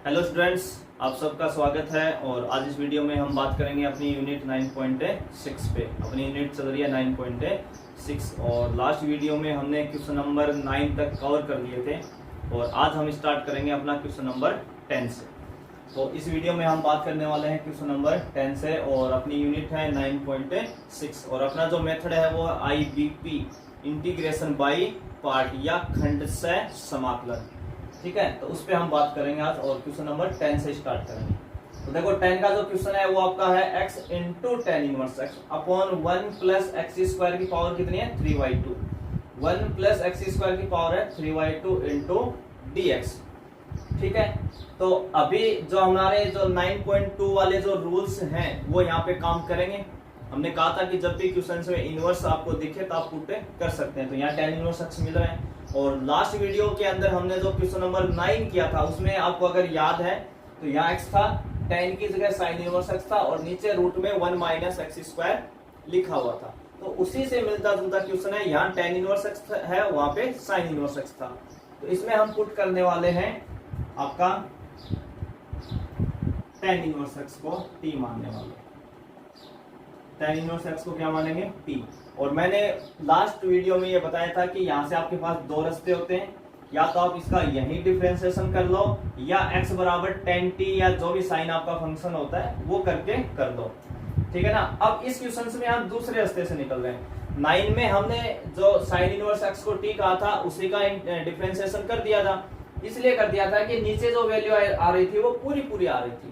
Hello students, आप सबका स्वागत है। और आज इस वीडियो में हम बात करेंगे अपनी यूनिट 9.6 पे। अपनी यूनिट चल रही है 9.6 और लास्ट वीडियो में हमने क्वेश्चन नंबर 9 तक कवर कर लिए थे और आज हम स्टार्ट करेंगे अपना क्वेश्चन नंबर 10 से। तो इस वीडियो में हम बात करने वाले हैं क्वेश्चन नंबर 10 से और अपनी यूनिट है 9.6 और अपना जो मेथड है वो IBP, इंटीग्रेशन बाई पार्ट या खंड से समाकलन। ठीक है, तो उस पर हम बात करेंगे आज और क्वेश्चन नंबर 10 से स्टार्ट करेंगे। तो देखो 10 का जो क्वेश्चन है वो आपका है x into tan inverse x upon 1 plus x square की पावर कितनी है 3y2। 1 प्लस एक्स स्क्वायर की पावर है 3y2 इंटू dx। ठीक है, तो अभी जो हमारे जो 9.2 वाले जो रूल्स हैं वो यहाँ पे काम करेंगे। हमने कहा था कि जब भी क्वेश्चन में इनवर्स आपको दिखे तो आप पुट कर सकते हैं। तो यहाँ टेन इनवर्स x मिल रहा है और लास्ट वीडियो के अंदर हमने जो क्वेश्चन नंबर 9 किया था उसमें आपको अगर याद है तो यहाँ x था, tan की जगह साइन इनवर्स x था और नीचे रूट में 1 माइनस एक्स स्क्वायर लिखा हुआ था। तो उसी से मिलता जुलता क्वेश्चन है, यहाँ tan इनवर्स x है, वहां पे साइन इनवर्स x था। तो इसमें हम पुट करने वाले हैं आपका tan इनवर्स x को t मानने वाले। tan इनवर्स x को क्या मानेंगे t। और मैंने लास्ट वीडियो में ये बताया था कि यहाँ से आपके पास दो रास्ते होते हैं, या तो आप इसका यही डिफरेंशिएशन कर लो या x बराबर tan t या जो भी साइन आपका फंक्शन होता है वो करके कर लो। ठीक है ना। अब इस क्वेश्चन में हम दूसरे रास्ते से निकल रहे हैं। 9 में हमने जो साइन इनवर्स x को t कहा था उसी का डिफरेंशिएशन कर दिया था। इसलिए कर दिया था कि नीचे जो वैल्यू आ रही थी वो पूरी आ रही थी,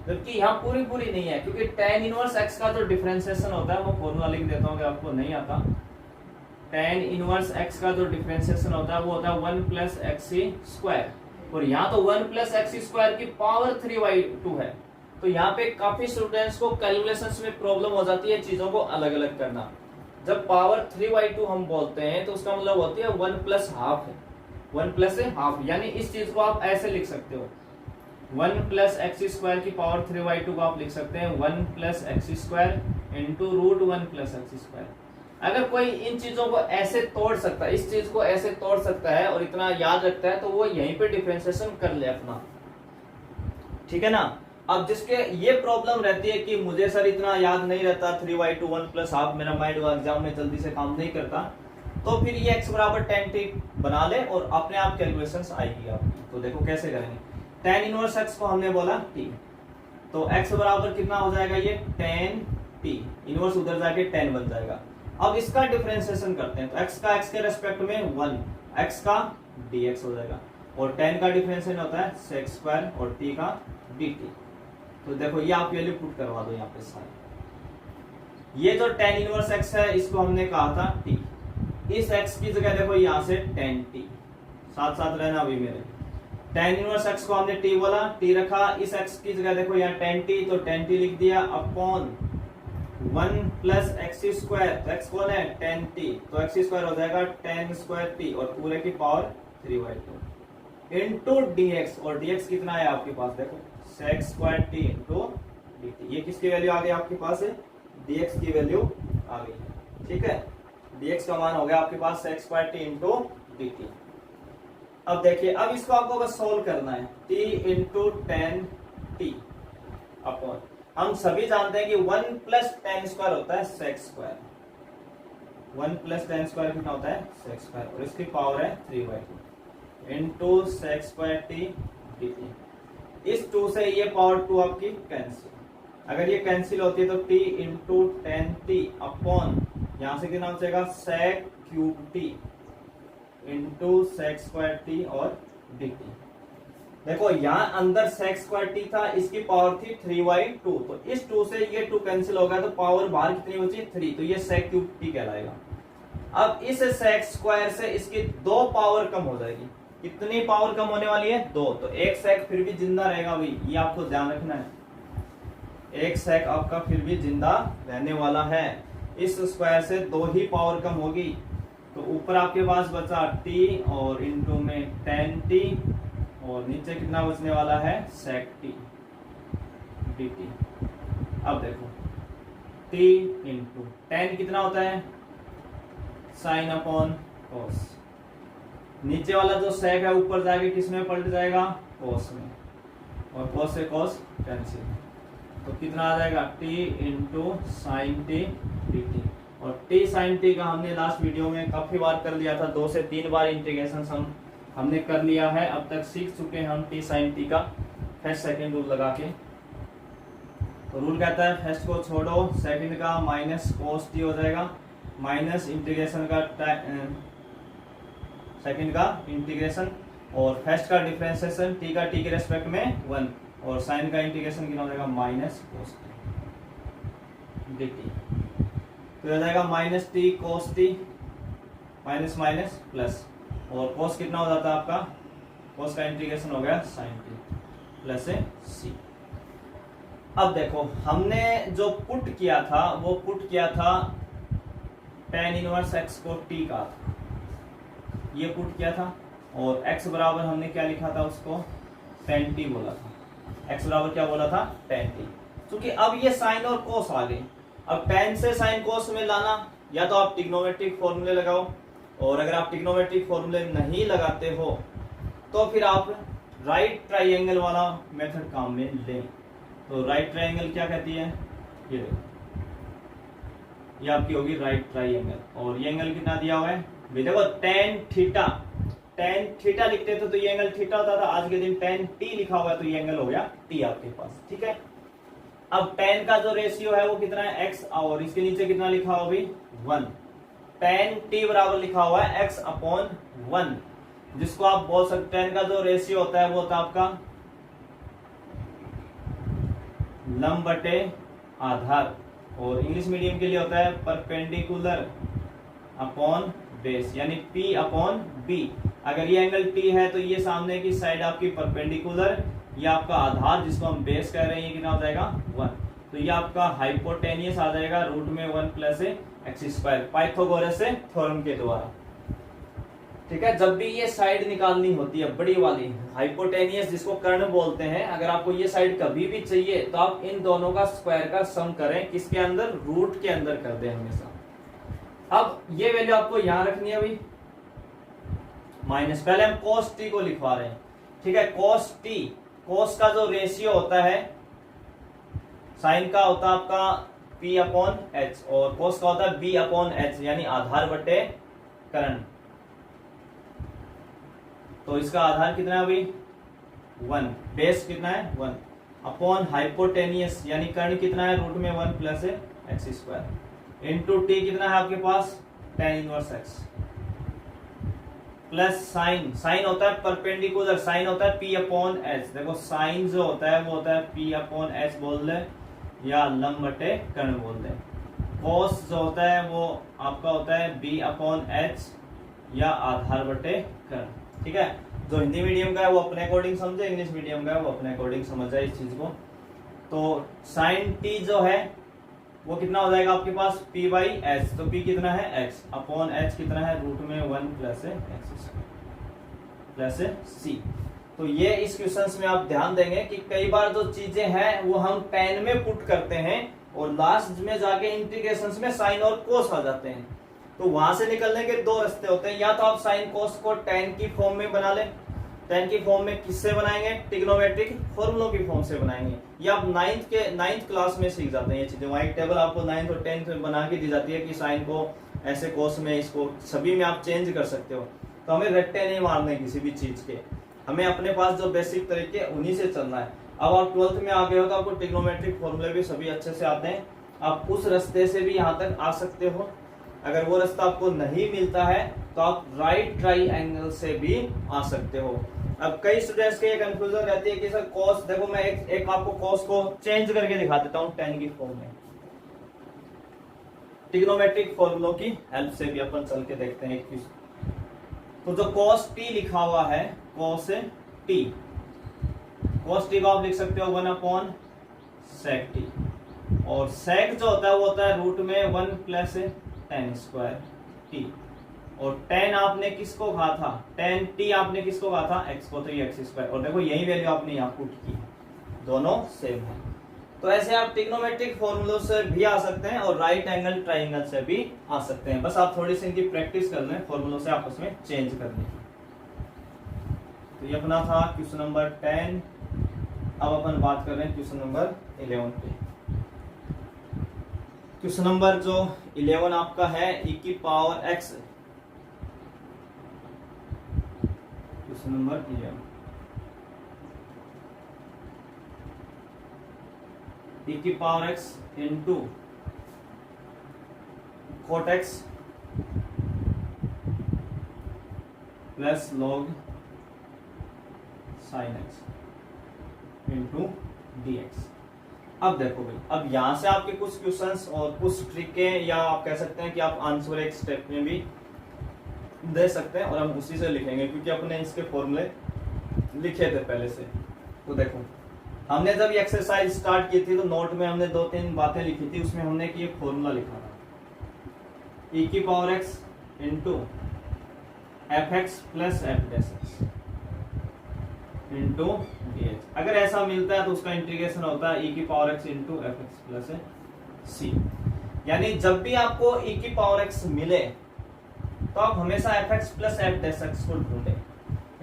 जबकि यहाँ पूरी नहीं है, क्योंकि tan इनवर्स x का जो डिफरेंशिएशन होता है वो फॉर्मूला लिख देता हूँ कि आपको नहीं आता। tan इनवर्स x का जो डिफरेंशिएशन होता है वो होता है 1 प्लस एक्स स्क्वायर और यहाँ तो 1 प्लस एक्स स्क्वायर की पावर 3y2 है। तो यहाँ पे काफी स्टूडेंट्स को कैलकुलेशंस में प्रॉब्लम हो जाती है चीजों को अलग अलग करना। जब पावर 3y2 हम बोलते हैं तो उसका मतलब होती है 1 प्लस हाफ है, 1 प्लस हाफ, यानी इस चीज को आप ऐसे लिख सकते हो 1 प्लस एक्स स्क्वायर की पावर 3y2 को आप लिख सकते हैं 1 plus x square into root 1 plus x square. अगर कोई इन चीजों को ऐसे तोड़ सकता है, इस चीज को ऐसे तोड़ सकता है और इतना याद रखता है तो वो यहीं पे डिफरेंशिएशन कर ले अपना। ठीक है ना। अब जिसके ये प्रॉब्लम रहती है कि मुझे सर इतना याद नहीं रहता 3y2 1 प्लस हाफ, मेरा माइंड एग्जाम में जल्दी से काम नहीं करता, तो फिर ये x बराबर tan t बना ले और अपने आप कैलकुलेशंस आएगी आपकी। तो देखो कैसे करेंगे। tan इनवर्स x को हमने बोला t, तो x बराबर कितना हो जाएगा ये tan t, इनवर्स उधर जाके tan बन जाएगा। अब इसका डिफरेंशिएशन करते हैं तो x का x के रेस्पेक्ट में 1, x का dx हो जाएगा और tan का डिफरेंशिएशन होता है sec स्क्वायर और t का dt। तो देखो ये आप वैल्यू पुट करवा दो यहाँ पे सारे। ये जो tan इनवर्स x है इसको हमने कहा था t, इस x की जगह देखो यहाँ से tan t, साथ साथ रहना अभी मेरे। tan इनवर्स x को हमने t बोला, t रखा, इस x की जगह देखो यहाँ tan t, तो tan t लिख दिया अपॉन 1 प्लस एक्स स्क्वायर, तो x कौन है tan t, तो x स्क्वायर हो जाएगा tan स्क्वायर t और पूरे की पावर 3y2 इंटू dx। और dx कितना है आपके पास देखो sec square t into dt। ये किसकी वैल्यू आ गई आपके पास है, dx की वैल्यू आ गई। ठीक है, dx का मान हो गया आपके पास sec square t into dt। अब देखिए, अब इसको आपको बस सोल्व करना है t into tan t upon, हम सभी जानते हैं कि 1 प्लस टेन स्क्वायर होता है sec square, 1 plus tan square कितना होता है सेक स्क्वायर और इसकी पावर है 3/2 into sec square t dt। इस 2 से ये पावर 2 आपकी कैंसिल, अगर ये कैंसिल होती है तो t into tan t upon यहाँ से कितना हो जाएगा sec cube t into sec square t और dt। देखो यहाँ अंदर सेक स्क्वायर टी था, इसकी पावर थी 3/2, तो इस 2 से ये 2 कैंसिल हो गया तो पावर बाहर कितनी बची 3, तो ये सेक क्यूब टी कहलाएगा। अब इस सेक स्क्वायर से इसकी 2 पावर कम हो जाएगी। कितनी पावर कम होने वाली है 2, तो एक सेक फिर भी जिंदा रहेगा भाई, ये आपको ध्यान रखना है। एक सेक आपका फिर भी जिंदा रहने वाला है। इस स्क्वायर से 2 ही पावर कम होगी, तो ऊपर आपके पास बचा t और इंटू में tan t और नीचे कितना बचने वाला है sec t dt। अब देखो t इंटू tan कितना होता है sin अपॉन cos, नीचे वाला जो sec है ऊपर जाके किस में पलट जाएगा cos में, और cos से cos कैंसिल, तो कितना आ जाएगा t into sine T dt। और t sin t का हमने लास्ट वीडियो में काफी बार कर लिया था, 2 से 3 बार इंटीग्रेशन हमने कर लिया है, अब तक सीख चुके हैं हम t sin t का फर्स्ट सेकंड रूल लगा के। तो रूल कहता है फर्स्ट को छोड़ो, सेकंड का माइनस cos t हो जाएगा, माइनस इंटीग्रेशन का सेकंड का इंटीग्रेशन और फर्स्ट का डिफरेंशिएशन t का t के रेस्पेक्ट में 1 और साइन का इंटीग्रेशन कितना हो जाएगा माइनस cos t dt। तो हो जाएगा minus t cos t minus minus plus, और cos कितना हो जाता है आपका, cos का इंटीग्रेशन हो गया sin t प्लस c। अब देखो हमने जो पुट किया था वो पुट किया था tan इनवर्स x को t का था, ये पुट किया था, और x बराबर हमने क्या लिखा था उसको tan t बोला था, x बराबर क्या बोला था tan t। क्योंकि अब ये साइन और कोस आ गए, अब tan से साइन कोस में लाना, या तो आप ट्रिग्नोमेट्रिक फॉर्मूले लगाओ, और अगर आप ट्रिग्नोमेट्रिक फॉर्मूले नहीं लगाते हो तो फिर आप राइट ट्राइंगल वाला मेथड काम में लें। तो राइट ट्राइंगल क्या कहती है, ये देखो, ये आपकी होगी राइट ट्राइंगल, और ये एंगल कितना दिया हुआ है, देखो tan थीटा लिखते थे तो ये एंगल थीटा होता था, आज के दिन tan t लिखा हुआ है तो ये एंगल हो गया t आपके पास, ठीक है। अब tan का जो रेशियो है वो कितना है x, और इसके नीचे कितना लिखा हुआ अभी 1, tan t बराबर लिखा हुआ है x अपॉन 1, जिसको आप बोल सकते हैं tan का जो रेशियो होता है वो होता है आपका लंब बटे आधार, और इंग्लिश मीडियम के लिए होता है परपेंडिकुलर अपॉन बेस, यानी p अपॉन b। अगर ये एंगल t है तो ये सामने की साइड आपकी परपेंडिकुलर, ये आपका आधार जिसको हम बेस कह रहे हैं, ये कितना हो जाएगा 1, तो ये आपका हाइपोटेनियस आ जाएगा रूट में 1 प्लस एक्स स्क्वायर पाइथागोरस से थ्योरम के द्वारा, ठीक है। जब भी ये साइड निकालनी होती है बड़ी वाली हाइपोटेनियस जिसको कर्ण बोलते हैं, अगर आपको ये साइड कभी भी चाहिए तो आप इन दोनों का स्क्वायर का सम करें, किसके अंदर, रूट के अंदर कर दें हमेशा। अब ये वैल्यू आपको यहां रखनी है अभी माइनस, पहले हम cos t को लिखवा रहे हैं, ठीक है। cos t, cos का जो रेशियो होता है साइन का होता है आपका p अपॉन h, और cos का होता है b अपॉन h, यानी आधार बटे कर्ण। तो इसका आधार कितना है अभी 1, बेस कितना है 1 अपॉन हाइपोटेनियस, यानी कर्ण कितना है रूट में 1 plus x square into t कितना है आपके पास tan inverse x plus sine, sine होता है परपेंडिकुलर, साइन होता है p अपॉन h। देखो साइन जो होता है वो होता है p अपॉन h बोल दे, या लंब बटे कर्ण बोल दे। cos जो होता है वो आपका होता है b अपॉन h, या आधार बटे कर्ण, ठीक है। जो हिंदी मीडियम का है वो अपने अकॉर्डिंग समझे, इंग्लिश मीडियम का है वो अपने अकॉर्डिंग समझ जाए इस चीज को। तो साइन t जो है वो कितना हो जाएगा आपके पास p बाई एच, तो p कितना है x अपॉन h कितना है रूट में 1 प्लस एक्स प्लस c। तो ये इस क्वेश्चंस में आप ध्यान देंगे कि कई बार जो चीजें हैं वो हम tan में पुट करते हैं और लास्ट में जाके इंटीग्रेशंस में साइन और कोस आ जाते हैं। तो वहां से निकलने के दो रास्ते होते हैं, या तो आप साइन कोस को tan की फॉर्म में बना लें, tan की फॉर्म में किससे बनाएंगे, ट्रिग्नोमेट्रिक फॉर्मूलों की फॉर्म से बनाएंगे, या आप नाइन्थ क्लास में सीख जाते हैं ये चीजें। वहां एक टेबल आपको 9th और 10th में बना के दी जाती है कि साइन को ऐसे कोस में, इसको सभी में आप चेंज कर सकते हो। तो हमें रट्टे नहीं मारने किसी भी चीज के, हमें अपने पास जो बेसिक तरीके उन्हीं से चलना है। अब आप 12th में आ गए हो तो आपको ट्रिग्नोमेट्रिक फॉर्मूले भी सभी अच्छे से आते हैं, आप उस रास्ते से भी यहाँ तक आ सकते हो। अगर वो रास्ता आपको नहीं मिलता है तो आप राइट ट्राइंगल से भी आ सकते हो। अब कई स्टूडेंट्स के ये कंफ्यूजन रहती है कि सर कॉस, देखो मैं एक आपको कॉस को चेंज करके दिखा देता हूँ tan की फॉर्म में, ट्रिग्नोमेट्रिक फॉर्मूलों की हेल्प से भी अपन चल के देखते हैं। तो जो cos t लिखा हुआ है cos t को आप लिख सकते हो 1 अपॉन sec t, और sec जो होता है वो होता है रूट में 1 प्लस tan स्क्वायर t, और tan आपने किसको कहा था, tan t आपने किसको कहा था x को, तो ये x स्क्वायर, और देखो यही वैल्यू आपने यहाँ पुट की, दोनों सेम है। तो ऐसे आप ट्रिग्नोमेट्रिक फॉर्मूलों से भी आ सकते हैं और राइट एंगल ट्राइंगल से भी आ सकते हैं, बस आप थोड़ी सी इनकी प्रैक्टिस कर लें फॉर्मूलों से आपस में चेंज करने की। तो ये अपना था क्वेश्चन नंबर 10 अब अपन बात कर रहे हैं क्वेश्चन नंबर 11 पे। क्वेश्चन नंबर जो 11 आपका है e की power x, question number 11 e की power x into cot x plus log sin x into dx। अब देखो भाई, अब यहां से आपके कुछ क्वेश्चंस और कुछ ट्रिकें, या आप कह सकते हैं कि आप आंसर एक स्टेप में भी दे सकते हैं, और हम उसी से लिखेंगे क्योंकि अपने इसके फॉर्मूले लिखे थे पहले से। तो देखो, हमने जब ये एक्सरसाइज स्टार्ट की थी तो नोट में हमने 2-3 बातें लिखी थी, उसमें हमने कि एक फॉर्मूला लिखा था e की power x into f x plus F dash x into dx। अगर ऐसा मिलता है तो उसका इंटीग्रेशन होता है e की power x into f x plus c। यानी जब भी आपको e की पावर x मिले तो आप हमेशा F x plus F dash x को ढूंढें,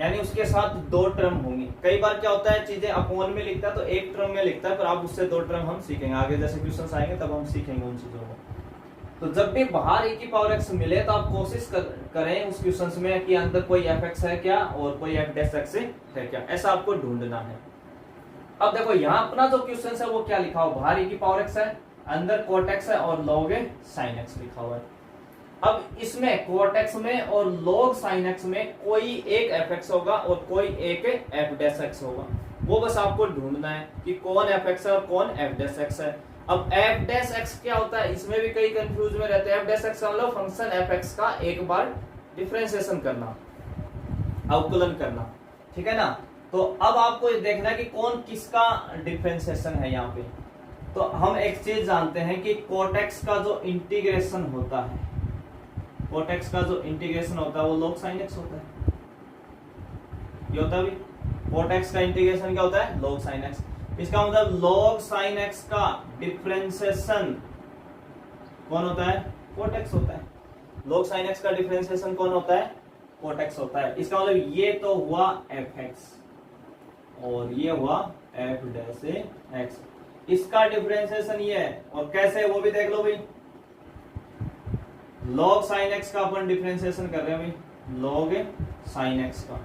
यानी उसके साथ 2 टर्म होंगी। कई बार क्या होता है, चीजें अपॉन में लिखता है तो एक टर्म में लिखता है, पर आप उससे 2 टर्म हम सीखेंगे आगे, जैसे क्वेश्चन आएंगे तब हम सीखेंगे उन चीजों को। तो जब भी बाहर e की पावर x मिले तो आप कोशिश करें उस क्वेश्चन में कि अंदर कोई एफ एक्स है क्या और कोई एफ डैश एक्स है क्या, ऐसा आपको ढूंढना है। अब देखो, यहाँ अपना जो क्वेश्चन है वो क्या लिखा हुआ, बाहर e की पावर x है, अंदर cot x है और log sin x लिखा हुआ है। अब इसमें cot x में और log sin x में कोई एक एफ एक्स होगा और कोई एक एफ डैश एक्स होगा, वो बस आपको ढूंढना है कि कौन एफ एक्स है और कौन एफ डैश एक्स है। अब एफ डैश एक्स क्या होता है, इसमें भी कई कंफ्यूज में रहते हैं। एफ डैश एक्स का मतलब फंक्शन एफ एक्स का एक बार डिफरेंशिएशन करना, अवकलन करना, ठीक है ना। तो अब आपको ये देखना है कि कौन किसका डिफरेंशिएशन है यहाँ पे। तो हम एक चीज जानते हैं कि cot x का जो इंटीग्रेशन होता है, cot x का जो इंटीग्रेशन होता है वो log sin x होता है। ये होता है भी, cot x का इंटीग्रेशन क्या होता है, log sin x। इसका मतलब log sin x का डिफरेंशिएशन कौन होता है, cot x होता है। log sin x का डिफरेंशिएशन कौन होता है, cot x होता है। इसका मतलब ये तो हुआ fx और ये हुआ f डैश x, इसका डिफरेंशिएशन ये है, और कैसे वो भी देख लो भाई। log sin x का अपन डिफरेंशिएशन कर रहे हैं भाई, log sin x का।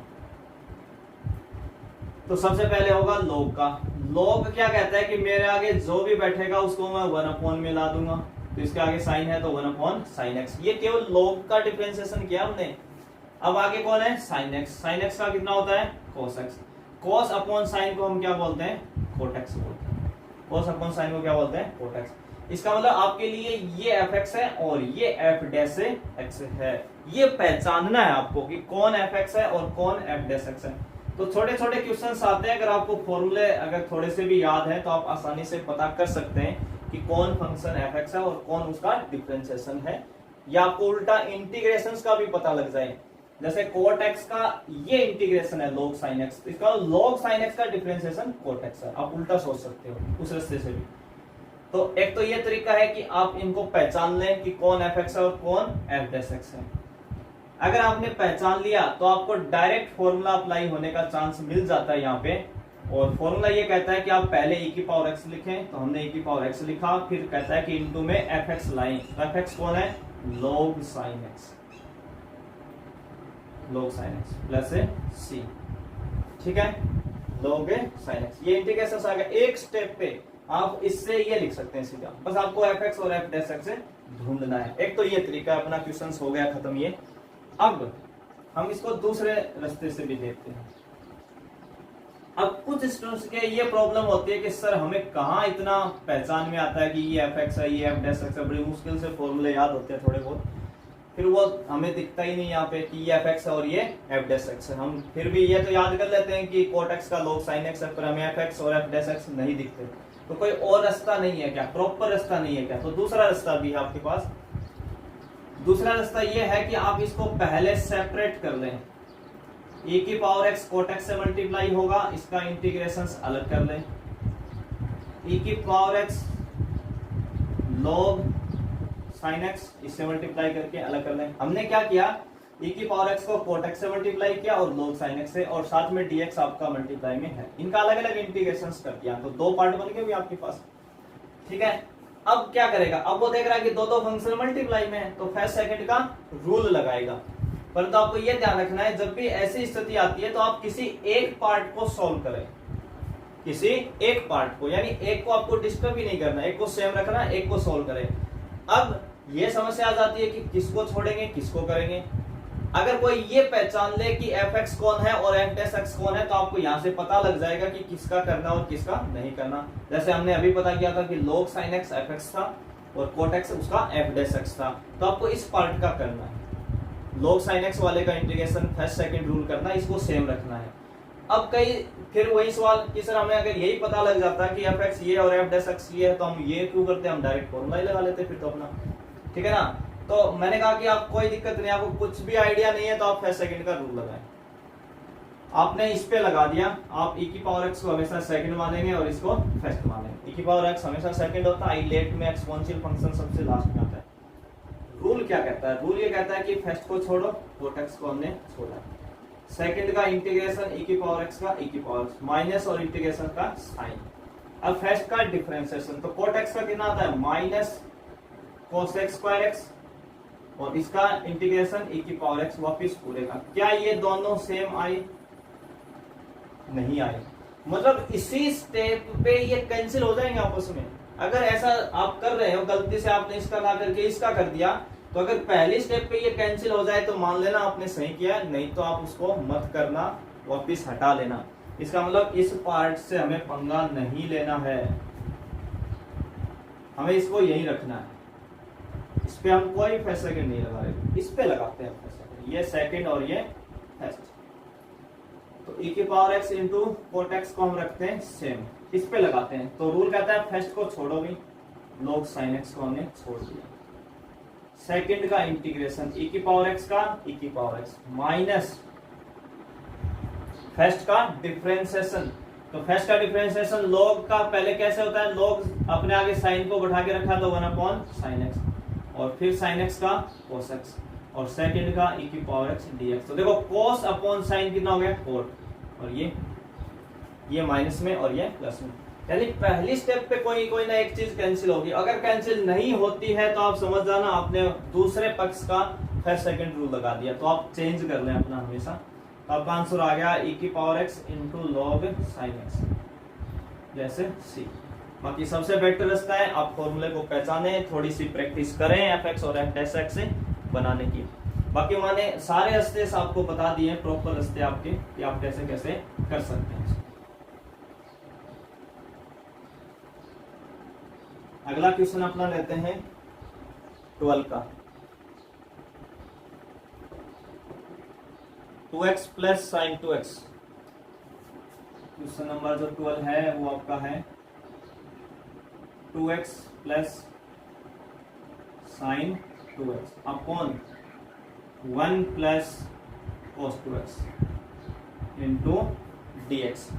तो सबसे पहले होगा log का। log क्या कहता है कि मेरे आगे जो भी बैठेगा उसको मैं 1 में ला दूंगा, तो इसके आगे साइन है तो 1 sin x। ये केवल log का डिफरेंशिएशन किया हमने। अब आगे कौन है, sin x। sin x का कितना होता है, cos x। cos upon sine को हम क्या बोलते हैं, cot x बोलते हैं। cos अपॉन साइन को क्या बोलते हैं, cot x। इसका मतलब आपके लिए ये एफ एक्स है और ये एफ डैश एक्स है। ये पहचानना है आपको कि कौन एफ एक्स है और कौन एफ डैश एक्स है। तो छोटे छोटे क्वेश्चंस आते हैं, अगर आपको फॉर्मूले अगर थोड़े से भी याद है तो आप आसानी से पता कर सकते हैं कि कौन फंक्शन एफ एक्स है और कौन उसका डिफरेंशिएशन है, या आपको उल्टा इंटीग्रेशंस का भी पता लग जाए। जैसे cot x का ये इंटीग्रेशन है log sin x, इसका log sin x का डिफरेंशिएशन cot x है। आप उल्टा सोच सकते हो उस रास्ते से भी। तो एक तो ये तरीका है कि आप इनको पहचान लें कि कौन एफ एक्स है और कौन एफ डैश एक्स है। अगर आपने पहचान लिया तो आपको डायरेक्ट फॉर्मूला अप्लाई होने का चांस मिल जाता है यहाँ पे। और फॉर्मूला ये कहता है कि आप पहले e की पावर x लिखें, तो हमने e की पावर x लिखा, फिर कहता है कि इनटू में एफ एक्स लाएं। तो एफ एक्स कौन है, log sin x, log sin x plus c, ठीक है, log sin x। ये इंटीग्रेशन आ गया। एक स्टेप पे आप इससे ये लिख सकते हैं सीधा, बस आपको एफ एक्स और एफ डैश एक्स ढूंढना है। एक तो ये तरीका अपना क्वेश्चन हो गया खत्म ये। अब हम इसको दूसरे रास्ते से भी देखते हैं। अब कुछ स्टूडेंट्स के ये प्रॉब्लम होती है कि सर हमें कहाँ इतना पहचान में आता है कि ये एफ एक्स है ये एफ डैश एक्स है, बड़ी मुश्किल से फॉर्मूले याद होते हैं थोड़े बहुत, फिर वो हमें दिखता ही नहीं यहाँ पे कि ये एफ एक्स है और ये एफ डैश एक्स है। हम फिर भी ये तो याद कर लेते हैं कि cot x का log sin x है, पर हमें एफ एक्स और एफ डैश एक्स नहीं दिखते। तो कोई और रास्ता नहीं है क्या, प्रॉपर रास्ता नहीं है क्या? तो दूसरा रास्ता भी है आपके पास। दूसरा रास्ता ये है कि आप इसको पहले सेपरेट कर लें। e की पावर x cot x से मल्टीप्लाई होगा, इसका इंटीग्रेशन अलग कर लें। e की power x log sin x इससे मल्टीप्लाई करके अलग कर लें। हमने क्या किया, e की पावर x को cot x से मल्टीप्लाई किया और log sin x से, और साथ में dx आपका मल्टीप्लाई में है, इनका अलग अलग इंटीग्रेशन कर दिया, तो दो पार्ट बन गए भी आपके पास। ठीक है, अब क्या करेगा, अब वो देख रहा है कि दो दो फंक्शन मल्टीप्लाई में है, तो फर्स्ट सेकंड का रूल लगाएगा। परंतु आपको ये ध्यान रखना है, जब भी ऐसी स्थिति आती है तो आप किसी एक पार्ट को सॉल्व करें, किसी एक पार्ट को, यानी एक को आपको डिस्टर्ब ही नहीं करना, एक को सेम रखना, एक को सॉल्व करें। अब ये समस्या आ जाती है कि किसको छोड़ेंगे किसको करेंगे। अगर कोई ये पहचान ले कि fx कौन है और f' कौन है, तो आपको यहां से पता लग जाएगा कि किसका करना और किसका नहीं करना। जैसे हमने अभी पता किया था कि log sin x fx था और cot x उसका f' था, तो आपको इस पार्ट का करना है। log sin x वाले का इंटीग्रेशन फर्स्ट सेकंड रूल करना है, इसको सेम रखना है। अब कई फिर वही सवाल कि सर हमें अगर यही पता लग जाता है कि fx ये और f' ये है, तो हम ये क्यों करते, हम डायरेक्ट फॉर्मूला ही लगा लेते फिर तो अपना। ठीक है ना, तो मैंने कहा कि आप कोई दिक्कत नहीं, आपको कुछ भी आइडिया नहीं है तो आप फर्स्ट सेकंड का रूल लगाएं। आपने इस पे लगा दिया, आप e की पावर x को हमेशा सेकंड मानेंगे और इसको फर्स्ट मानेंगे। e की पावर x हमेशा सेकंड होता है, लेट में एक्सपोनेंशियल फंक्शन सबसे लास्ट में आता है। रूल क्या कहता है, रूल ये कहता है कि फर्स्ट को छोड़ो, cot x को हमने छोड़ा, सेकंड का इंटीग्रेशन e की पावर x का e की पावर माइनस और इंटीग्रेशन का साइन। अब फर्स्ट का डिफरेंशिएशन, तो cot x का कितना आता है minus cos x square x, और इसका इंटीग्रेशन e की पावर x वापिस पूरे का। क्या ये दोनों सेम आए, नहीं आए, मतलब इसी स्टेप पे ये कैंसिल हो जाएंगे आपस में। अगर ऐसा आप कर रहे हो, गलती से आपने इसका ला करके इसका कर दिया, तो अगर पहली स्टेप पे ये कैंसिल हो जाए तो मान लेना आपने सही किया, नहीं तो आप उसको मत करना, वापिस हटा लेना। इसका मतलब इस पार्ट से हमें पंगा नहीं लेना है, हमें इसको यही रखना है। इस पे हम कोई फर्स्ट सेकंड नहीं लगा रहे, इस पे लगाते हैं फर्स्ट सेकंड, ये सेकंड और ये फर्स्ट। तो e की power x into cot x को हम रखते हैं सेम, इस पे लगाते हैं। तो रूल कहता है फर्स्ट को छोड़ो भी, log sin x को हमने छोड़ दिया, सेकंड का इंटीग्रेशन e की पावर x का e की पावर x माइनस फर्स्ट का डिफरेंशिएशन। तो फर्स्ट का डिफरेंशिएशन log का पहले कैसे होता है, log अपने आगे साइन को बैठा के रखा तो 1/sin x, और फिर sin x का cos x, और सेकंड का e की पावर x dx। तो देखो cos अपॉन sin कितना हो गया cot, और ये माइनस में और ये प्लस में, यानी पहली स्टेप पे कोई ना एक चीज कैंसिल होगी। अगर कैंसिल नहीं होती है तो आप समझ जाना आपने दूसरे पक्ष का फर्स्ट सेकंड रूल लगा दिया, तो आप चेंज कर लें अपना हमेशा। तो आपका आंसर आ गया e की power x into log sin x, जैसे c। बाकी सबसे बेटर रास्ता है आप फॉर्मूले को पहचाने, थोड़ी सी प्रैक्टिस करें fx और f' से बनाने की। बाकी मैंने सारे रास्ते आपको बता दिए, प्रॉपर रास्ते आपके कि आप कैसे कैसे कर सकते हैं। अगला क्वेश्चन अपना लेते हैं 12 का, 2x plus sign 2x। Question number जो 12 है वो आपका है 2x plus sign 2x upon 1 plus cos 2x into dx।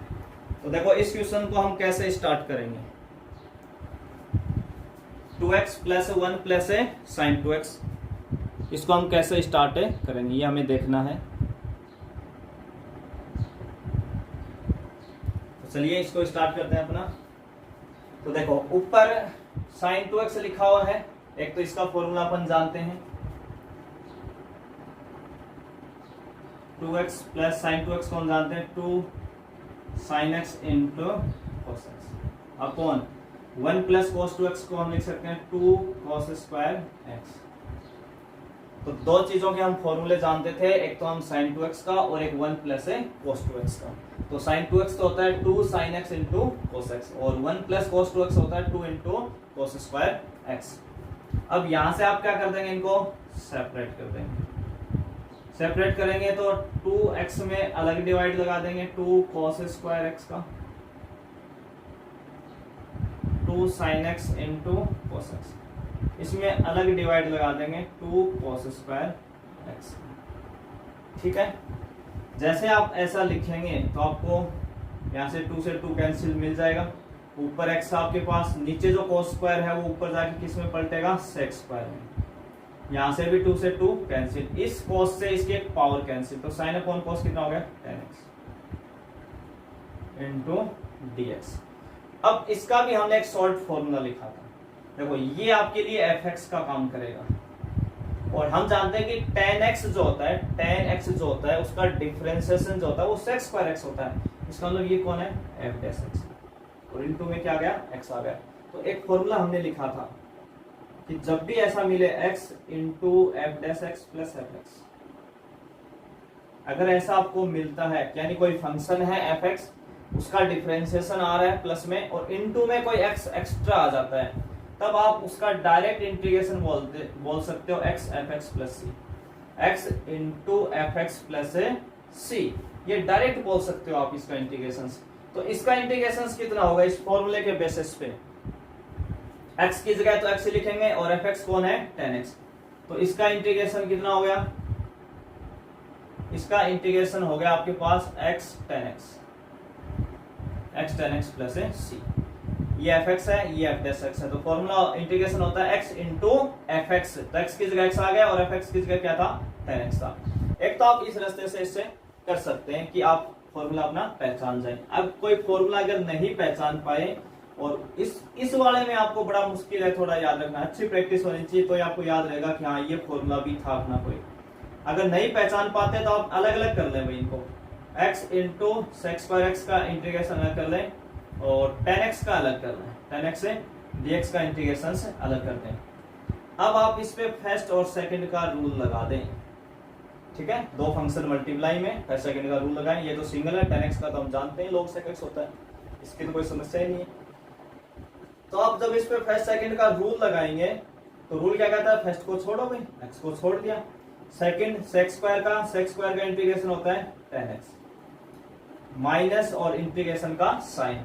तो देखो इस क्वेश्चन को हम कैसे स्टार्ट करेंगे, 2x plus 1 plus sign 2x, इसको हम कैसे स्टार्ट करेंगे ये हमें देखना है। तो चलिए इसको स्टार्ट करते हैं अपना। तो देखो ऊपर साइन 2x लिखा हुआ है, एक तो इसका फॉर्मूला अपन जानते हैं, 2x प्लस साइन 2x को हम जानते हैं 2 sine x into cos x upon 1 plus cos 2x को हम लिख सकते हैं 2 cos स्क्वायर x। तो दो चीजों के हम फॉर्मूले जानते थे, एक तो हम साइन 2x का और एक 1 प्लस cos 2x का। तो साइन 2x तो होता है 2 sine x into cos x, और 1 प्लस cos 2x होता है 2 इंटू cos स्क्वायर x। अब यहां से आप क्या कर देंगे, इनको सेपरेट कर देंगे। सेपरेट करेंगे तो 2x में अलग डिवाइड लगा देंगे 2 cos स्क्वायर x का, 2 sin x into cos x, इसमें अलग डिवाइड लगा देंगे 2 cos स्क्वायर x। ठीक है, जैसे आप ऐसा लिखेंगे तो आपको यहाँ से 2 से 2 कैंसिल मिल जाएगा, ऊपर x आपके पास, नीचे जो cos स्क्वायर है वो ऊपर जाके किस में पलटेगा sec स्क्वायर में। यहां से भी 2 से 2 कैंसिल, इस cos से इसकी एक पावर कैंसिल, तो साइन अपॉन cos कितना हो गया 10x इंटू dx। अब इसका भी हमने एक शॉर्ट फॉर्मूला लिखा था, देखो ये आपके लिए fx का काम करेगा, और हम जानते हैं कि tan x जो होता है, tan x जो होता है उसका डिफरेंशिएशन जो होता है वो sec स्क्वायर x होता है, इसका मतलब ये कौन है f डैश x, और इनटू में क्या आ गया x आ गया। तो एक फॉर्मूला हमने लिखा था कि जब भी ऐसा मिले x into F dash x plus F x, अगर ऐसा आपको मिलता है यानी कोई फंक्शन है एफ एक्स, उसका डिफरेंशिएशन आ रहा है प्लस में और इनटू में कोई x एक्स्ट्रा आ जाता है, तब आप उसका डायरेक्ट इंटीग्रेशन बोल सकते हो x f x plus c, x into f x plus c, ये डायरेक्ट बोल सकते हो आप इसका इंटीग्रेशन। तो इसका इंटीग्रेशन कितना होगा इस फॉर्मूले के बेसिस पे, x की जगह तो x लिखेंगे और एफ एक्स कौन है tan x, तो इसका इंटीग्रेशन कितना हो गया, इसका इंटीग्रेशन हो गया आपके पास x tan x plus c, ये एफ एक्स है ये एफ डैश एक्स है, तो फॉर्मूला इंटीग्रेशन होता है x इंटू एफ एक्स, तो x की जगह x आ गया और एफ एक्स की जगह क्या था tan x था। एक तो आप इस रास्ते से इससे कर सकते हैं कि आप फॉर्मूला अपना पहचान जाए। अब कोई फॉर्मूला अगर नहीं पहचान पाए और इस वाले में आपको बड़ा मुश्किल है, थोड़ा याद रखना, अच्छी प्रैक्टिस होनी चाहिए, तो आपको याद रहेगा कि हाँ ये फॉर्मूला भी था अपना कोई। अगर नहीं पहचान पाते तो आप अलग अलग कर लें भाई इनको, x into sex square x का इंटीग्रेशन अलग कर लें और tan x का अलग कर लें, tan x से dx का इंटीग्रेशन से अलग कर दें। अब आप इस पे फर्स्ट और सेकंड का रूल लगा दें, ठीक है, दो फंक्शन मल्टीप्लाई में फर्स्ट सेकंड का रूल लगाएं। ये तो सिंगल है, tan x का तो हम जानते हैं log sec x होता है, इसकी तो कोई समस्या ही नहीं है। तो आप जब इस पे फर्स्ट सेकंड का रूल लगाएंगे तो रूल क्या कहता है, फर्स्ट को छोड़ो भाई, x को छोड़ दिया, सेकंड सेक्स स्क्वायर का इंटीग्रेशन होता है tan x माइनस और इंटीग्रेशन का साइन,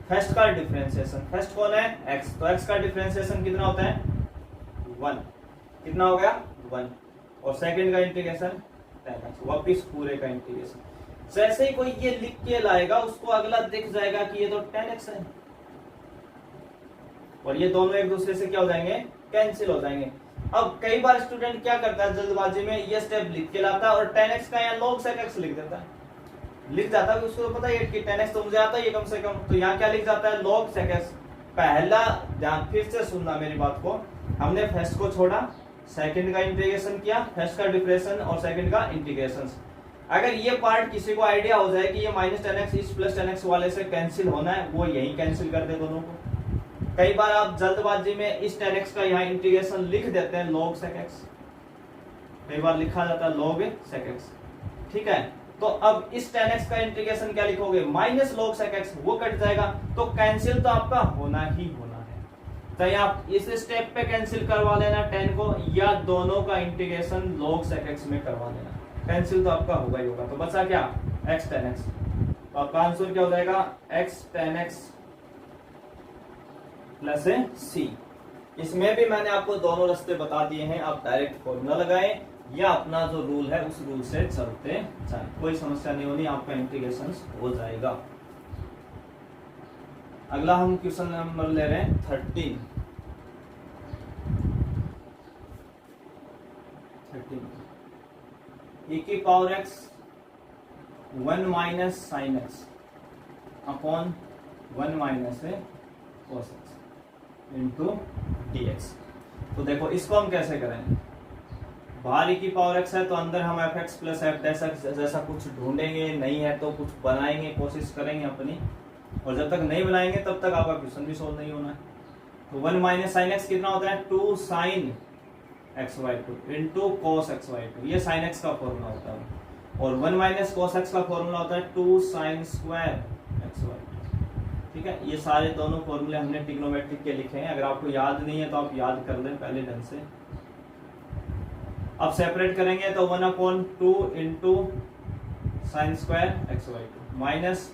फर्स्ट का डिफरेंशिएशन, फर्स्ट कौन है x, तो x का डिफरेंशिएशन कितना होता है 1, कितना हो गया 1, और सेकंड का इंटीग्रेशन tan x, वापिस पूरे का इंटीग्रेशन। जैसे ही कोई ये लिख के लाएगा उसको अगला दिख जाएगा कि ये तो tan x है, और ये दोनों एक दूसरे से क्या हो जाएंगे कैंसिल हो जाएंगे। अब कई बार स्टूडेंट क्या करता है जल्दबाजी में ये स्टेप लिख के लाता है और tan x का यहाँ log sec x लिख देता है, लिख जाता है, उसको तो पता है कि tan x तो मुझे आता है ये कम से कम, तो यहाँ क्या लिख जाता है log sec x। पहला ध्यान फिर से सुनना मेरी बात को, हमने फर्स्ट को छोड़ा, सेकंड का इंटीग्रेशन किया, फर्स्ट का डिफरेंशिएशन और सेकंड का इंटीग्रेशन। अगर ये पार्ट किसी को आइडिया हो जाए कि ये माइनस tan x इस प्लस tan x वाले से कैंसिल होना है, वो यही कैंसिल कर दे दोनों को। कई बार आप जल्दबाजी में इस tan x का यहाँ इंटीग्रेशन लिख देते हैं log sec x, कई बार लिखा जाता है log sec x, ठीक है, तो अब इस tan x का इंटीग्रेशन क्या लिखोगे माइनस log sec x, वो कट जाएगा, तो कैंसिल तो आपका होना ही होना है। चाहे आप इस स्टेप पे कैंसिल करवा लेना tan को, या दोनों का इंटीग्रेशन log sec x में करवा लेना, कैंसिल तो आपका होगा ही होगा। तो बचा क्या x tan x, तो आपका आंसर क्या हो जाएगा x tan x प्लस सी। इसमें भी मैंने आपको दोनों रास्ते बता दिए हैं, आप डायरेक्ट फॉर्मूला लगाएं या अपना जो रूल है उस रूल से चलते जाएं, कोई समस्या नहीं होनी, आपका इंटीग्रेशन हो जाएगा। अगला हम क्वेश्चन नंबर ले रहे हैं 13। e की power x 1 minus sine x upon 1 minus cos x into dx। तो देखो इसको हम कैसे करें, बाहर e की पावर x है तो अंदर हम F x plus F dash x जैसा कुछ ढूंढेंगे, नहीं है तो कुछ बनाएंगे, कोशिश करेंगे अपनी, और जब तक नहीं बनाएंगे तब तक आपका क्वेश्चन भी सोल्व नहीं होना है। तो 1 माइनस साइन एक्स कितना होता है 2 sine x y 2 into cos x y 2, ये साइन एक्स का फॉर्मूला होता है, और 1 माइनस कॉस एक्स का फॉर्मूला होता है 2 साइन स्क्वायर एक्स वाई 2। ठीक है, ये सारे दोनों फॉर्मूले हमने ट्रिग्नोमेट्रिक के लिखे हैं, अगर आपको याद नहीं है तो आप याद कर लें पहले ढंग से। अब सेपरेट करेंगे तो 1/2 into sine square x y 2 minus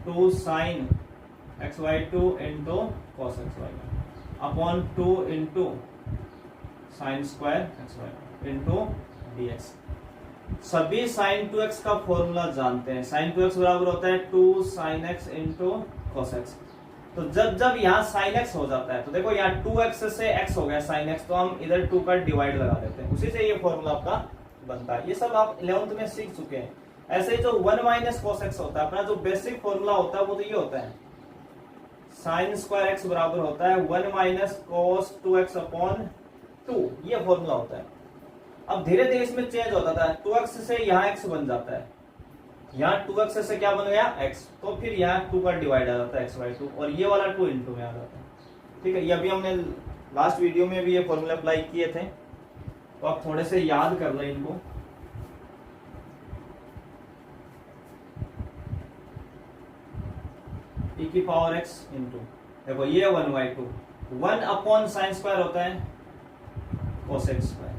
2 sine x y 2 into cos x y 2 upon 2 into sine square x y into dx। सभी साइन 2x का फॉर्मूला जानते हैं, साइन 2x बराबर होता है 2 sine x into cos x. तो जब जब यहाँ साइन एक्स हो जाता है तो देखो यहाँ 2x से x हो गया साइन एक्स, तो हम इधर 2 का डिवाइड लगा देते हैं, उसी से ये फॉर्मूला आपका बनता है। ये सब आप 11th में सीख चुके हैं। ऐसे ही जो 1 माइनस कोस एक्स होता है, अपना जो बेसिक फॉर्मूला होता है वो तो ये होता है, साइन स्क्वायर एक्स बराबर होता है 1 माइनस कोस 2x अपॉन 2, ये फॉर्मूला होता है। अब धीरे धीरे इसमें चेंज होता था, 2x से यहाँ x बन जाता है, यहाँ 2x से क्या बन गया x, तो फिर यहाँ 2 का डिवाइड आ जाता है x/2, और ये वाला 2 इंटू में आ जाता है। ठीक है, ये अभी हमने लास्ट वीडियो में भी ये फॉर्मूला अप्लाई किए थे, तो आप थोड़े से याद कर लें इनको। e की पावर x इंटू, देखो ये 1/2, 1 अपॉन साइन स्क्वायर होता है cos x स्क्वायर,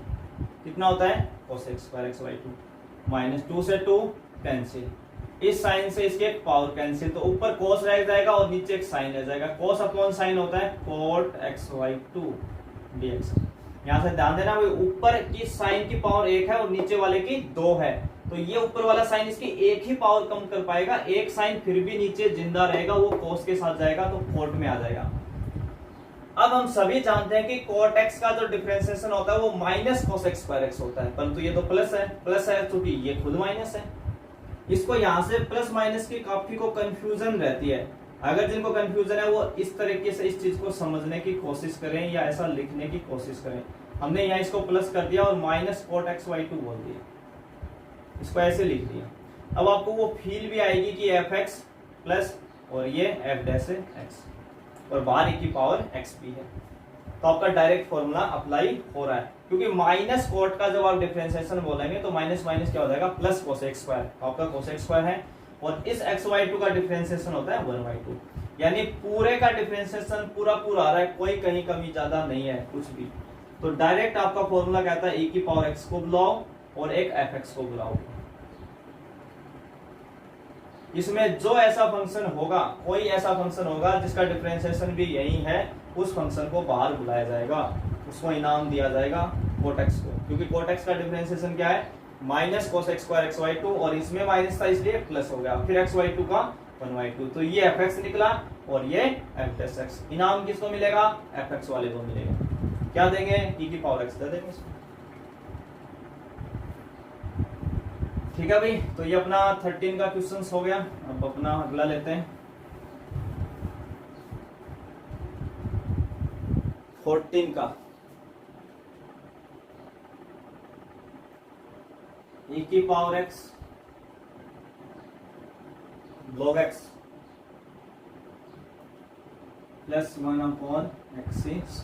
कितना होता है cos x square x/2, minus 2 से 2 कैंसिल, इस साइन से इसके पावर कैंसिल, तो ऊपर cos रह जाएगा और नीचे एक साइन रह जाएगा, cos अपॉन साइन होता है cot x/2 dx। यहाँ से ध्यान देना, ऊपर की साइन की पावर 1 है और नीचे वाले की 2 है, तो ये ऊपर वाला साइन इसकी एक ही पावर कम कर पाएगा, एक साइन फिर भी नीचे जिंदा रहेगा, वो cos के साथ जाएगा तो cot में आ जाएगा। अब हम सभी जानते हैं कि cot x का जो डिफरेंशिएशन होता है वो minus cos x square x होता है, परंतु ये तो प्लस है क्योंकि ये खुद माइनस है। इसको यहाँ से प्लस माइनस की काफी को कंफ्यूजन रहती है, अगर जिनको कंफ्यूजन है वो इस तरीके से इस चीज को समझने की कोशिश करें या ऐसा लिखने की कोशिश करें। हमने यहाँ इसको प्लस कर दिया और माइनस cot x/2 बोल दिया, इसको ऐसे लिख दिया। अब आपको वो फील भी आएगी कि fx प्लस और ये f डैश x और बाहर e की पावर x भी है, तो आपका डायरेक्ट फॉर्मूला अप्लाई हो रहा है, क्योंकि माइनस कोट का जब आप डिफरेंशिएशन बोलेंगे तो माइनस माइनस क्या हो जाएगा प्लस cos x स्क्वायर, तो आपका cos x स्क्वायर है, और इस x/2 का डिफरेंशिएशन होता है 1/2, यानी पूरे का डिफरेंशिएशन पूरा आ रहा है, कोई कहीं कमी ज्यादा नहीं है कुछ भी। तो डायरेक्ट आपका फॉर्मूला कहता है e की पावर x को बुलाओ और एक fx को बुलाओ। इसमें जो ऐसा फंक्शन होगा, कोई ऐसा फंक्शन होगा जिसका डिफरेंशिएशन भी यही है, उस फंक्शन को बाहर बुलाया जाएगा, उसको इनाम दिया जाएगा cot x को, क्योंकि cot x का डिफरेंशिएशन क्या है minus cos x square x/2, और इसमें माइनस था इसलिए प्लस हो गया, फिर x/2 का 1/2, तो ये fx निकला और ये f डैश x। इनाम किसको मिलेगा fx वाले को मिलेगा, क्या देंगे e की पावर x दे देंगे इसको। ठीक है भाई, तो ये अपना 13 का क्वेश्चन हो गया। अब अपना अगला लेते हैं 14 का। e की power x log x plus 1/x।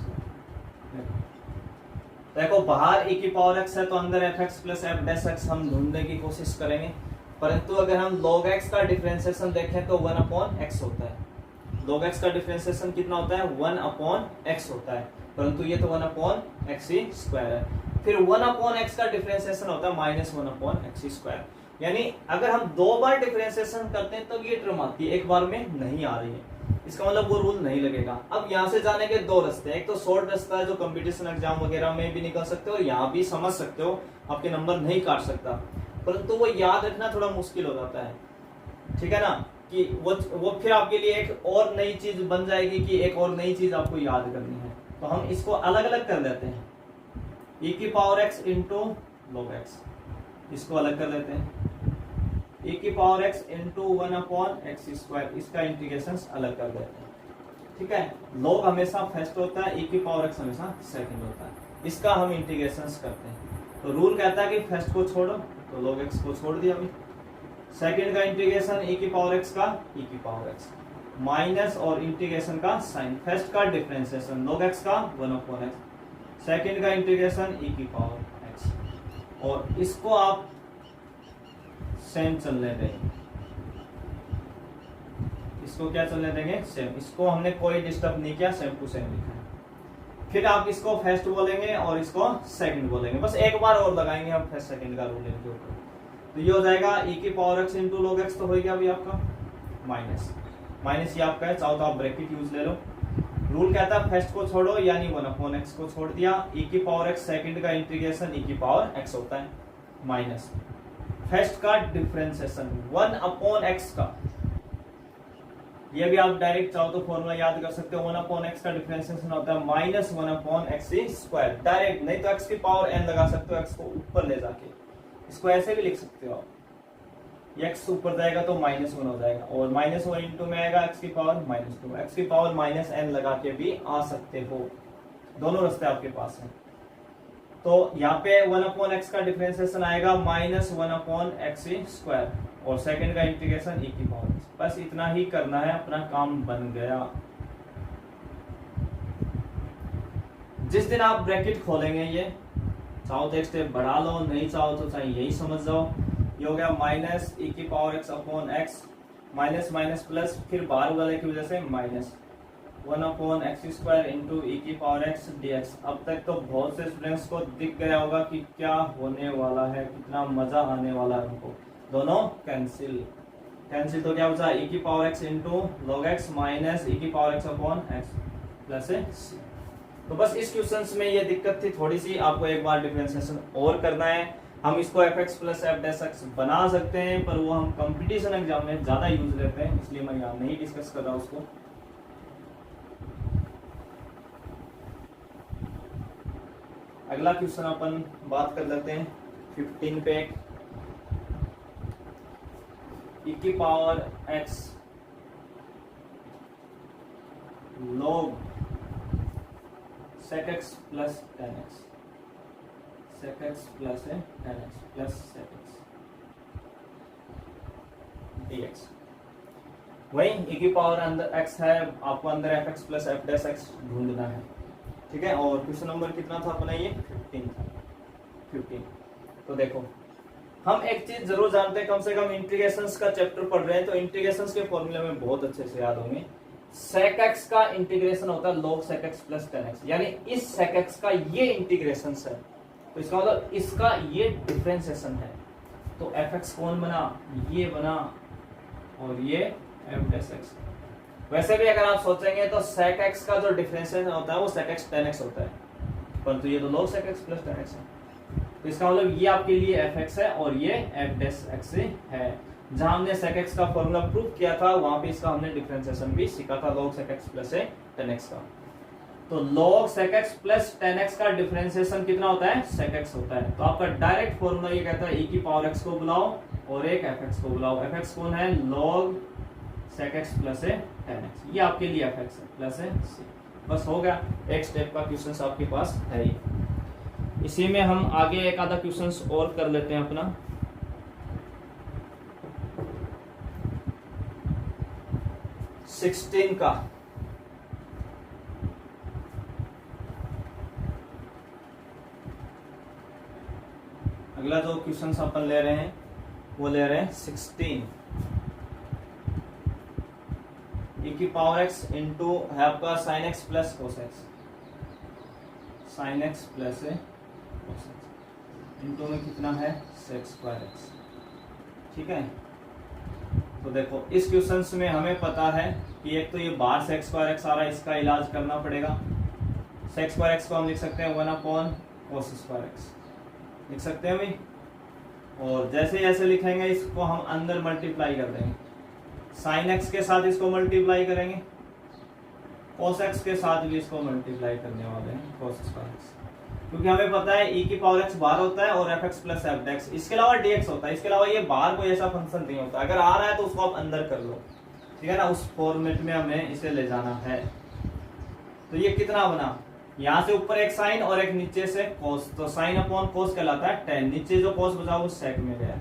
देखो बाहर e की पावर x है तो अंदर fx plus f dash x हम ढूंढने की कोशिश करेंगे, परंतु अगर हम log x का डिफरेंशिएशन देखें तो 1/x होता है। log x का डिफरेंशिएशन कितना होता है 1/x होता है, परंतु ये तो 1/x ही स्क्वायर है। फिर 1/x का डिफरेंशिएशन होता है माइनस 1/x स्क्वायर, यानी अगर हम दो बार डिफरेंशिएशन करते हैं तो ये टर्म आती है, एक बार में नहीं आ रही है, इसका मतलब वो रूल नहीं लगेगा। अब यहाँ से जाने के दो रास्ते हैं, एक तो शॉर्ट रास्ता है जो कंपटीशन एग्जाम वगैरह में भी निकल सकते हो और यहाँ भी समझ सकते हो, आपके नंबर नहीं काट सकता, परंतु वो याद रखना थोड़ा मुश्किल हो जाता है। ठीक है ना, कि वो फिर आपके लिए एक और नई चीज बन जाएगी कि एक और नई चीज आपको याद करनी है, तो हम इसको अलग अलग कर देते हैं। e की power x into log x, इसको अलग कर लेते हैं। e की power x into 1/x square, इसका इंटीग्रेशन अलग कर देते हैं। ठीक है, log हमेशा फर्स्ट होता है, e की पावर x हमेशा सेकंड होता है, इसका हम इंटीग्रेशन करते हैं। तो रूल कहता है कि फर्स्ट को छोड़ो, तो log x को छोड़ दिया अभी। सेकंड का इंटीग्रेशन e की पावर x का e की पावर x माइनस और इंटीग्रेशन का साइन, फर्स्ट का डिफरेंशिएशन log x का 1/x, सेकंड का इंटीग्रेशन e की पावर x, और इसको आप सेम चलने देंगे। इसको क्या चलने देंगे सेम, इसको हमने कोई डिस्टर्ब नहीं किया, सेम टू सेम लिखा है। फिर आप इसको फर्स्ट बोलेंगे और इसको सेकंड बोलेंगे, बस एक बार और लगाएंगे हम फर्स्ट सेकंड का रूल इनके ऊपर, तो ये हो जाएगा e की power x into log x, तो हो गया अभी आपका माइनस ये आपका है, चाहो तो आप ब्रैकेट यूज ले लो। रूल कहता है फर्स्ट को छोड़ो, यानी 1/x को छोड़ दिया, e की पावर x सेकंड का इंटीग्रेशन e की पावर x होता है, माइनस फर्स्ट का डिफरेंशिएशन 1/x का ये भी आप डायरेक्ट चाहो तो फॉर्मूला याद कर सकते हो, 1/x का डिफरेंशिएशन होता है माइनस 1/x²। डायरेक्ट, नहीं तो x की पावर n लगा सकते हो, x को ऊपर ले जाके, इसको ऐसे भी लिख सकते हो आप, x ऊपर जाएगा तो -1 हो जाएगा, और -1 इंटू में आएगा x की पावर -2, x की पावर -n लगा के भी आ सकते हो, दोनों रास्ते आपके पास हैं। तो यहाँ पे 1/x का डिफरेंशिएशन आएगा -1/x², और सेकंड का इंटीग्रेशन e की पावर x। बस इतना ही करना है, अपना काम बन गया। जिस दिन आप ब्रैकेट खोलेंगे, ये चाहो तो एक स्टेप बढ़ा लो, नहीं चाहो तो चाहे यही समझ जाओ, ये हो गया -e⁻x/x, माइनस माइनस प्लस, फिर बाहर वाले की वजह से -1/x² इंटू e⁻x dx। अब तक तो बहुत से स्टूडेंट्स को दिख गया होगा कि क्या होने वाला है, कितना मजा आने वाला है उनको। दोनों कैंसिल तो क्या बचा, e⁻x into log x minus e⁻x/x plus c। तो बस इस क्वेश्चंस में ये दिक्कत थी थोड़ी सी, आपको एक बार डिफरेंशिएशन और करना है। हम इसको fx प्लस f'(x) बना सकते हैं, पर वो हम कंपटीशन एग्जाम में ज्यादा यूज लेते हैं, इसलिए मैं यहाँ नहीं डिस्कस कर रहा उसको। अगला क्वेश्चन अपन बात कर लेते हैं 15 पे। e⁻x log sec(x) plus tan(x), sec(x) plus tan(x) plus sec(x) dx। वही e⁻ अंदर x है, आपको अंदर fx प्लस f'(x) ढूंढना है, ठीक है। और क्वेश्चन नंबर कितना था अपना, ये 15। तो देखो, हम एक चीज जरूर जानते हैं, कम से कम इंटीग्रेशंस का चैप्टर पढ़ रहे हैं तो इंटीग्रेशंस के फॉर्मूले में बहुत अच्छे से याद होंगे। sec(x) का इंटीग्रेशन होता है log sec(x) प्लस tan(x), यानी इस sec(x) का ये इंटीग्रेशन है, तो इसका मतलब इसका ये डिफरेंशिएशन है। तो fx कौन बना, ये बना, और ये f'(x). वैसे भी अगर आप सोचेंगे तो sec(x) का जो डिफरेंशिएशन होता है वो sec(x) tan(x) होता है, परंतु ये तो log sec(x) प्लस tan(x) है। तो इसका मतलब ये आपके लिए fx है और ये f'(x) है। जहां हमने sec(x) का फॉर्मूला प्रूव किया था, वहां पे इसका हमने डिफरेंशिएशन भी सीखा था, log sec(x) प्लस tan(x) का। तो log sec(x) प्लस tan(x) का डिफरेंशिएशन कितना होता है, sec(x) होता है। तो आपका डायरेक्ट फॉर्मूला ये कहता है e⁻x को बुलाओ और एक fx को बुलाओ। fx कौन है, log sec(x) प्लस tan(x), ये आपके लिए fx है प्लस c। बस हो गया, एक स्टेप का क्वेश्चन आपके पास है ही। इसी में हम आगे एक आधा क्वेश्चन और कर लेते हैं अपना। सिक्सटीन का अगला जो क्वेश्चन अपन ले रहे हैं वो ले रहे हैं 16। e⁻x इंटू है आपका sin x plus cos x, sin x plus cos x into में कितना है sec²x, ठीक है। तो देखो इस क्वेश्चन में हमें पता है कि एक तो ये बाहर sec² आ रहा है, इसका इलाज करना पड़ेगा। sec² को हम लिख सकते हैं 1/cos²x, लिख सकते हैं भाई। और जैसे जैसे लिखेंगे इसको हम अंदर मल्टीप्लाई कर देंगे, sin x के साथ इसको मल्टीप्लाई करेंगे, cos x के साथ भी इसको मल्टीप्लाई करने वाले हैं cos²x, क्योंकि हमें पता है e⁻x बाहर होता है और fx प्लस f'(x), इसके अलावा dx होता है। इसके अलावा ये बाहर कोई ऐसा फंक्शन नहीं होता, अगर आ रहा है तो उसको आप अंदर कर लो, ठीक है ना। उस फॉर्मेट में हमें इसे ले जाना है। तो ये कितना बना, यहाँ से ऊपर एक साइन और एक नीचे से cos, तो sin अपॉन cos कहलाता है tan, नीचे जो cos बचा वो sec में गया।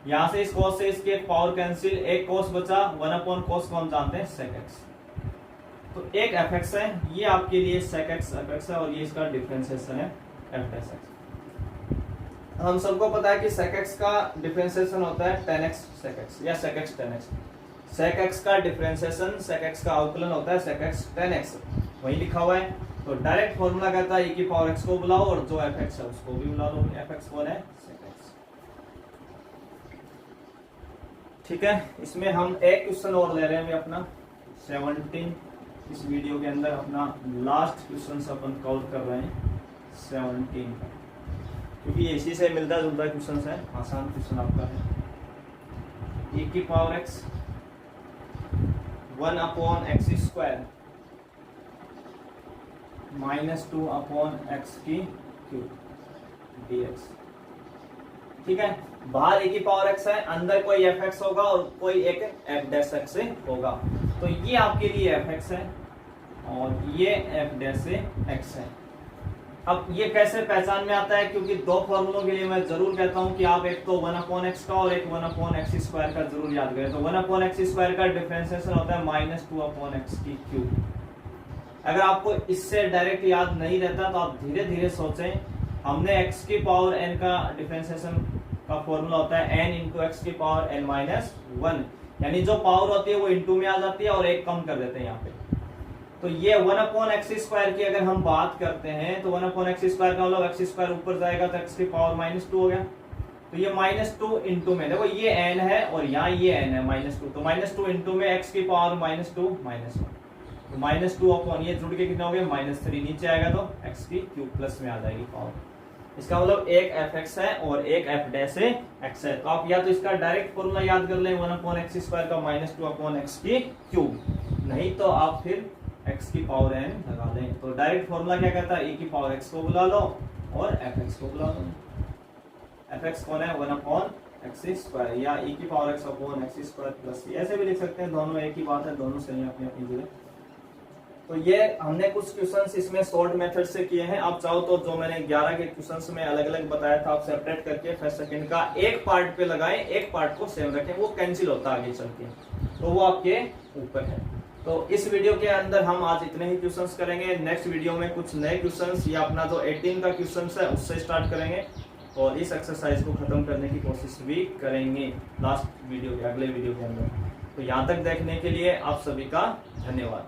यहाँ से इस cos से इसके पावर कैंसिल, एक cos बचा, 1/cos को हम जानते हैं sec(x), तो एक fx है, ये आपके लिए sec(x) fx है, और ये इसका डिफरेंशिएशन है f'(x). हम सबको पता है कि sec(x) का डिफरेंशिएशन होता है tan(x sec(x) या sec(x tan(x)। sec(x) का डिफरेंशिएशन sec(x) का अवकलन होता है sec(x tan(x), वही लिखा हुआ है। तो डायरेक्ट फॉर्मूला कहता है e⁻x को बुलाओ और जो fx है उसको भी बुला लो। fx कौन है, sec(x), ठीक है। इसमें हम एक क्वेश्चन और ले रहे हैं अपना 17। इस वीडियो के अंदर अपना लास्ट क्वेश्चन अपन कवर कर रहे हैं 17 का, क्योंकि इसी से मिलता जुलता क्वेश्चन है, आसान क्वेश्चन आपका है। e⁻x 1/x² minus 2/x³ dx। ठीक है, बाहर e⁻x है, अंदर कोई fx होगा और कोई एक f'(x) होगा। तो ये आपके लिए fx है और ये f'(x) है। अब ये कैसे पहचान में आता है, क्योंकि दो फॉर्मूलों के लिए मैं जरूर कहता हूं कि आप एक तो 1/x का और एक 1/x² का जरूर याद करें। तो 1/x² का डिफरेंशिएशन होता है -2/x³। अगर आपको इससे डायरेक्ट याद नहीं रहता तो आप धीरे धीरे सोचें। हमने x⁻n का डिफरेंशिएशन का फॉर्मूला होता है n × x⁻n−1, यानी जो पावर होती है वो इंटू में आ जाती है और एक कम कर देते हैं यहाँ पे। तो ये 1/x² की अगर हम बात करते हैं तो 1/x² का मतलब x² ऊपर जाएगा तो x⁻−2 हो गया। तो ये -2 इंटू में, देखो ये n है और यहाँ ये n है -2, तो -2 इंटू में x⁻−2 -1, तो -2 ये जुड़ के कितना हो गया -3, नीचे आएगा तो x³ प्लस में आ जाएगी पावर। इसका मतलब एक fx है और एक f'(x) है। तो आप या तो इसका डायरेक्ट फॉर्मूला याद कर लें 1/x² का -2/x³, नहीं तो आप फिर x⁻n लगा लें। तो डायरेक्ट फॉर्मूला क्या कहता है, e⁻x को बुला लो और fx को बुला लो। fx कौन है 1/x² या e⁻x/x² प्लस, ऐसे भी लिख सकते हैं, दोनों एक ही बात है, दोनों सही है अपनी अपनी जगह। तो ये हमने कुछ क्वेश्चंस इसमें शॉर्ट मेथड से किए हैं। आप चाहो तो जो मैंने 11 के क्वेश्चंस में अलग अलग बताया था, आप सेपरेट करके फर्स्ट सेकंड का एक पार्ट पे लगाएं, एक पार्ट को सेम रखें, वो कैंसिल होता है आगे चल के, तो वो आपके ऊपर है। तो इस वीडियो के अंदर हम आज इतने ही क्वेश्चंस करेंगे। नेक्स्ट वीडियो में कुछ नए क्वेश्चंस या अपना जो 18 का क्वेश्चंस है उससे स्टार्ट करेंगे और इस एक्सरसाइज को खत्म करने की कोशिश भी करेंगे लास्ट वीडियो के, अगले वीडियो के अंदर। तो यहाँ तक देखने के लिए आप सभी का धन्यवाद।